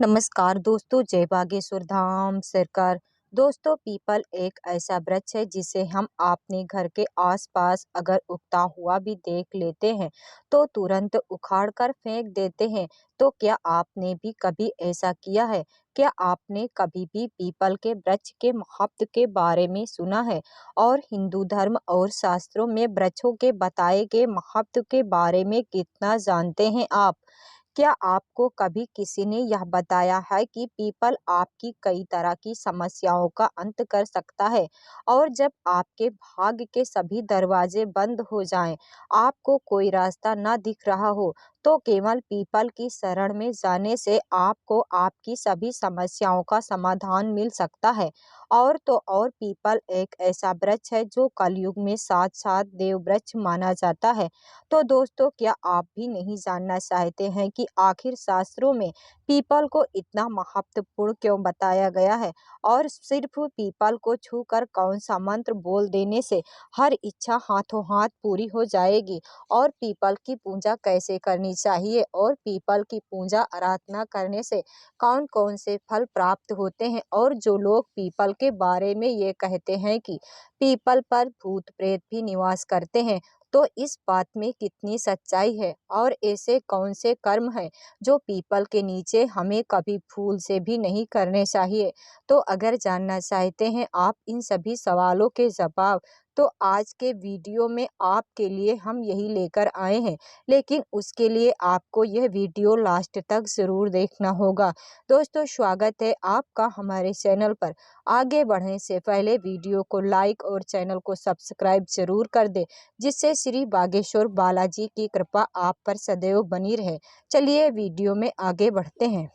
नमस्कार दोस्तों, जय बागेश्वर धाम सरकार। दोस्तों, पीपल एक ऐसा वृक्ष है जिसे हम अपने घर के आसपास अगर उगता हुआ भी देख लेते हैं तो तुरंत उखाड़ कर फेंक देते हैं। तो क्या आपने भी कभी ऐसा किया है? क्या आपने कभी भी पीपल के वृक्ष के महत्व के बारे में सुना है? और हिंदू धर्म और शास्त्रों में वृक्षों के बताए गए महत्व के बारे में कितना जानते हैं आप? क्या आपको कभी किसी ने यह बताया है कि पीपल आपकी कई तरह की समस्याओं का अंत कर सकता है? और जब आपके भाग्य के सभी दरवाजे बंद हो जाएं, आपको कोई रास्ता न दिख रहा हो, तो केवल पीपल की शरण में जाने से आपको आपकी सभी समस्याओं का समाधान मिल सकता है। और तो और पीपल एक ऐसा वृक्ष है जो कलयुग में साथ-साथ देव वृक्ष माना जाता है। तो दोस्तों, क्या आप भी नहीं जानना चाहते हैं कि आखिर शास्त्रों में पीपल को इतना महत्वपूर्ण क्यों बताया गया है? और सिर्फ पीपल को छूकर कौन सा मंत्र बोल देने से हर इच्छा हाथों हाथ पूरी हो जाएगी? और पीपल की पूजा कैसे करनी चाहिए? और पीपल की पूजा आराधना करने से कौन कौन से फल प्राप्त होते हैं? और जो लोग पीपल के बारे में ये कहते हैं कि पीपल पर भूत प्रेत भी निवास करते हैं, तो इस बात में कितनी सच्चाई है? और ऐसे कौन से कर्म हैं जो पीपल के नीचे हमें कभी भूल से भी नहीं करने चाहिए? तो अगर जानना चाहते हैं आप इन सभी सवालों के जवाब, तो आज के वीडियो में आपके लिए हम यही लेकर आए हैं। लेकिन उसके लिए आपको यह वीडियो लास्ट तक ज़रूर देखना होगा। दोस्तों, स्वागत है आपका हमारे चैनल पर। आगे बढ़ने से पहले वीडियो को लाइक और चैनल को सब्सक्राइब जरूर कर दें, जिससे श्री बागेश्वर बालाजी की कृपा आप पर सदैव बनी रहे। चलिए वीडियो में आगे बढ़ते हैं।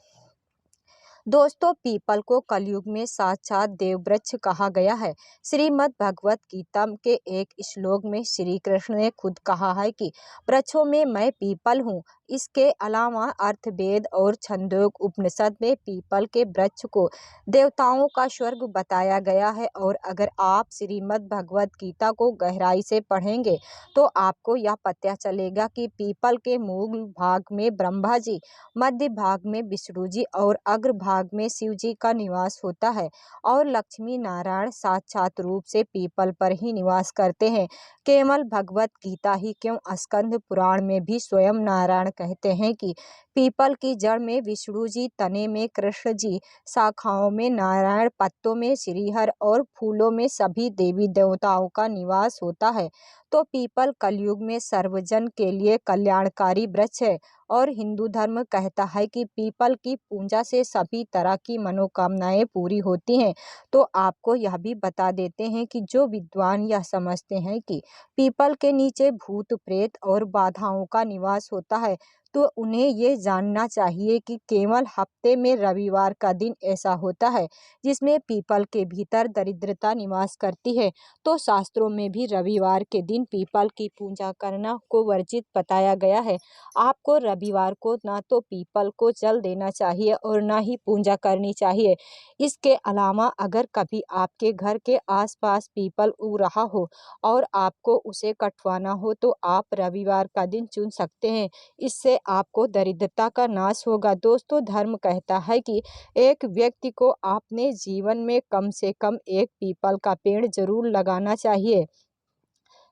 दोस्तों, पीपल को कलयुग में साक्षात देव वृक्ष कहा गया है। श्रीमद् भगवत गीता के एक श्लोक में श्री कृष्ण ने खुद कहा है कि वृक्षों में मैं पीपल हूँ। इसके अलावा अर्थवेद और छंदोग उपनिषद में पीपल के वृक्ष को देवताओं का स्वर्ग बताया गया है। और अगर आप श्रीमद् भगवत गीता को गहराई से पढ़ेंगे तो आपको यह पता चलेगा कि पीपल के मूल भाग में ब्रह्मा जी, मध्य भाग में विष्णु जी और अग्र भाग में शिव जी का निवास होता है। और लक्ष्मी नारायण साक्षात रूप से पीपल पर ही निवास करते हैं। केवल भगवत गीता ही क्यों, स्कंद पुराण में भी स्वयं नारायण कहते हैं कि पीपल की जड़ में विष्णु जी, तने में कृष्ण जी, शाखाओं में नारायण, पत्तों में श्रीहर और फूलों में सभी देवी देवताओं का निवास होता है। तो पीपल कलयुग में सर्वजन के लिए कल्याणकारी वृक्ष है। और हिंदू धर्म कहता है कि पीपल की पूजा से सभी तरह की मनोकामनाएं पूरी होती हैं। तो आपको यह भी बता देते हैं कि जो विद्वान यह समझते हैं कि पीपल के नीचे भूत प्रेत और बाधाओं का निवास होता है, तो उन्हें ये जानना चाहिए कि केवल हफ्ते में रविवार का दिन ऐसा होता है जिसमें पीपल के भीतर दरिद्रता निवास करती है। तो शास्त्रों में भी रविवार के दिन पीपल की पूजा करना को वर्जित बताया गया है। आपको रविवार को ना तो पीपल को जल देना चाहिए और ना ही पूजा करनी चाहिए। इसके अलावा अगर कभी आपके घर के आसपास पीपल उग रहा हो और आपको उसे कटवाना हो, तो आप रविवार का दिन चुन सकते हैं। इससे आपको दरिद्रता का नाश होगा। दोस्तों, धर्म कहता है कि एक व्यक्ति को अपने जीवन में कम से कम एक पीपल का पेड़ जरूर लगाना चाहिए।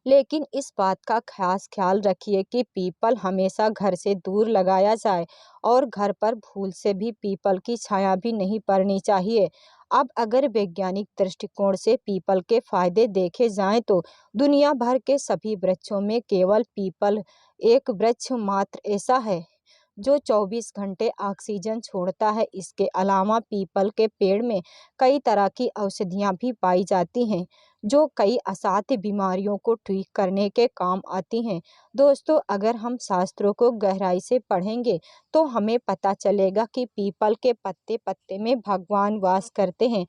लेकिन इस बात का खास ख्याल रखिए कि पीपल हमेशा घर से दूर लगाया जाए और घर पर भूल से भी पीपल की छाया भी नहीं पड़नी चाहिए। अब अगर वैज्ञानिक दृष्टिकोण से पीपल के फायदे देखे जाएं तो दुनिया भर के सभी वृक्षों में केवल पीपल एक वृक्ष मात्र ऐसा है जो 24 घंटे ऑक्सीजन छोड़ता है। इसके अलावा पीपल के पेड़ में कई तरह की औषधियां भी पाई जाती हैं जो कई असाध्य बीमारियों को ठीक करने के काम आती हैं। दोस्तों, अगर हम शास्त्रों को गहराई से पढ़ेंगे तो हमें पता चलेगा कि पीपल के पत्ते पत्ते में भगवान वास करते हैं।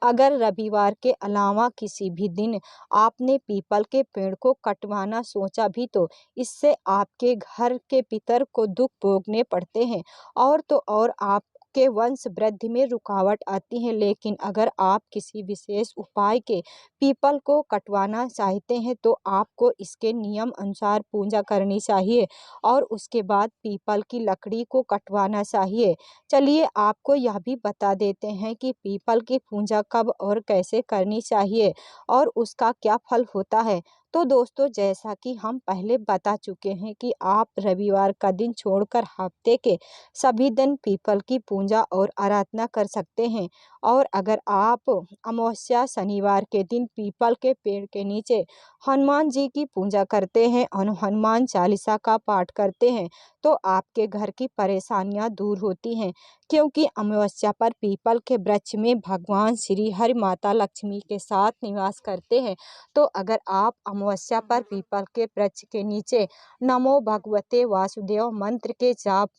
अगर रविवार के अलावा किसी भी दिन आपने पीपल के पेड़ को कटवाना सोचा भी तो इससे आपके घर के पितर को दुख भोगने पड़ते हैं। और तो और आप आपके वंश वृद्धि में रुकावट आती है। लेकिन अगर आप किसी विशेष उपाय के पीपल को कटवाना चाहते हैं तो आपको इसके नियम अनुसार पूजा करनी चाहिए और उसके बाद पीपल की लकड़ी को कटवाना चाहिए। चलिए आपको यह भी बता देते हैं कि पीपल की पूजा कब और कैसे करनी चाहिए और उसका क्या फल होता है। तो दोस्तों, जैसा कि हम पहले बता चुके हैं कि आप रविवार का दिन छोड़कर हफ्ते के सभी दिन पीपल की पूजा और आराधना कर सकते हैं। और अगर आप अमावस्या शनिवार के दिन पीपल के पेड़ के नीचे हनुमान जी की पूजा करते हैं और हनुमान चालीसा का पाठ करते हैं तो आपके घर की परेशानियां दूर होती हैं, क्योंकि अमावस्या पर पीपल के वृक्ष में भगवान श्री हरि माता लक्ष्मी के साथ निवास करते हैं। तो अगर आप अमावस्या पर पीपल के वृक्ष के नीचे नमो भगवते वासुदेव मंत्र के जाप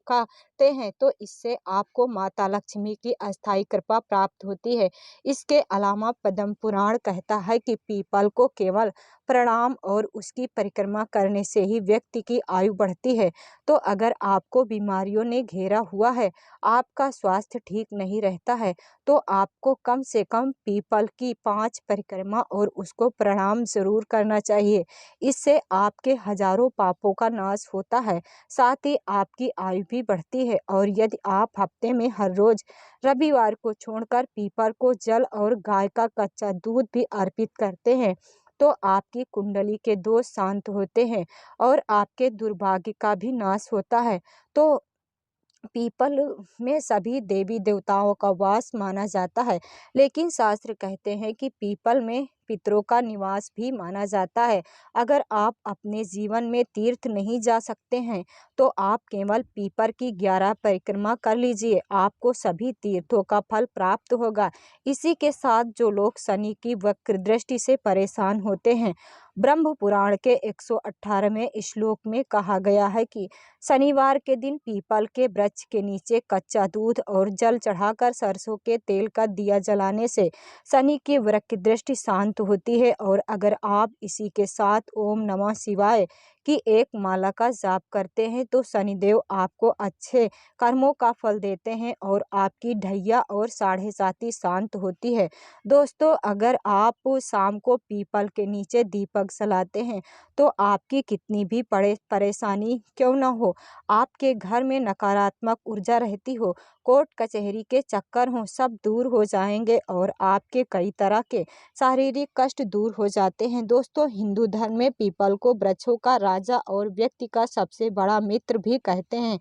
करते हैं तो इससे आपको माता लक्ष्मी की अस्थायी कृपा प्राप्त होती है। इसके अलावा पद्म पुराण कहता है कि पीपल को केवल प्रणाम और उसकी परिक्रमा करने से ही व्यक्ति की आयु बढ़ती है। तो अगर आपको बीमारियों ने घेरा हुआ है, आपका स्वास्थ्य ठीक नहीं रहता है, तो आपको कम से कम पीपल की 5 परिक्रमा और उसको प्रणाम जरूर करना चाहिए। इससे आपके हजारों पापों का नाश होता है, साथ ही आपकी आयु भी बढ़ती है। और यदि आप हफ्ते में हर रोज रविवार को छोड़कर पीपल को जल और गाय का कच्चा दूध भी अर्पित करते हैं तो आपकी कुंडली के दोष शांत होते हैं और आपके दुर्भाग्य का भी नाश होता है। तो पीपल में सभी देवी देवताओं का वास माना जाता है, लेकिन शास्त्र कहते हैं कि पीपल में पितरों का निवास भी माना जाता है। अगर आप अपने जीवन में तीर्थ नहीं जा सकते हैं तो आप केवल पीपल की 11 परिक्रमा कर लीजिए, आपको सभी तीर्थों का फल प्राप्त होगा। इसी के साथ जो लोग शनि की वक्र दृष्टि से परेशान होते हैं, ब्रह्म पुराण के 118वें श्लोक में कहा गया है कि शनिवार के दिन पीपल के वृक्ष के नीचे कच्चा दूध और जल चढ़ाकर सरसों के तेल का दिया जलाने से शनि की वक्र दृष्टि शांत होती है। और अगर आप इसी के साथ ओम नमः शिवाय की एक माला का जाप करते हैं तो शनिदेव आपको अच्छे कर्मों का फल देते हैं और आपकी ढैया और साढ़े साती शांत होती है। दोस्तों, अगर आप शाम को पीपल के नीचे दीपक जलाते हैं तो आपकी कितनी भी परेशानी क्यों न हो, आपके घर में नकारात्मक ऊर्जा रहती हो, कोर्ट कचहरी के चक्कर हो, सब दूर हो जाएंगे और आपके कई तरह के शारीरिक कष्ट दूर हो जाते हैं। दोस्तों, हिंदू धर्म में पीपल को वृक्षों का राजा और व्यक्ति का सबसे बड़ा मित्र भी कहते हैं।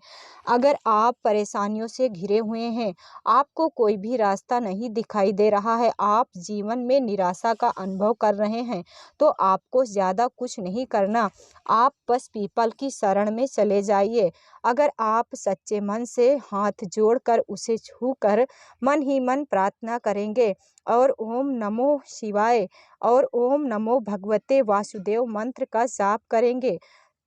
अगर आप परेशानियों से घिरे हुए हैं, आपको कोई भी रास्ता नहीं दिखाई दे रहा है, आप जीवन में निराशा का अनुभव कर रहे हैं, तो आपको ज़्यादा कुछ नहीं करना, आप बस पीपल की शरण में चले जाइए। अगर आप सच्चे मन से हाथ जोड़कर उसे छूकर मन ही मन प्रार्थना करेंगे और ओम नमो शिवाय और ओम नमो भगवते वासुदेव मंत्र का जाप करेंगे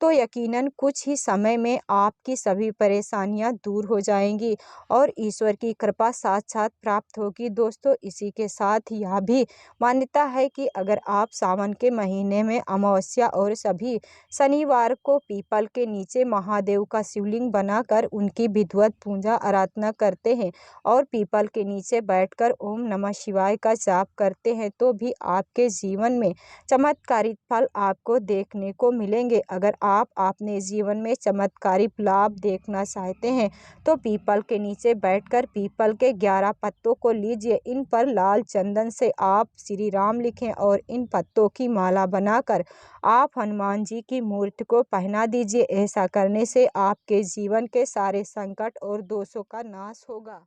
तो यकीनन कुछ ही समय में आपकी सभी परेशानियां दूर हो जाएंगी और ईश्वर की कृपा साक्षात प्राप्त होगी। दोस्तों, इसी के साथ यह भी मान्यता है कि अगर आप सावन के महीने में अमावस्या और सभी शनिवार को पीपल के नीचे महादेव का शिवलिंग बनाकर उनकी विधिवत पूजा आराधना करते हैं और पीपल के नीचे बैठकर ओम नमः शिवाय का जाप करते हैं तो भी आपके जीवन में चमत्कारिक फल आपको देखने को मिलेंगे। अगर आप अपने जीवन में चमत्कारिक लाभ देखना चाहते हैं तो पीपल के नीचे बैठकर पीपल के 11 पत्तों को लीजिए, इन पर लाल चंदन से आप श्री राम लिखें और इन पत्तों की माला बनाकर आप हनुमान जी की मूर्ति को पहना दीजिए। ऐसा करने से आपके जीवन के सारे संकट और दोषों का नाश होगा।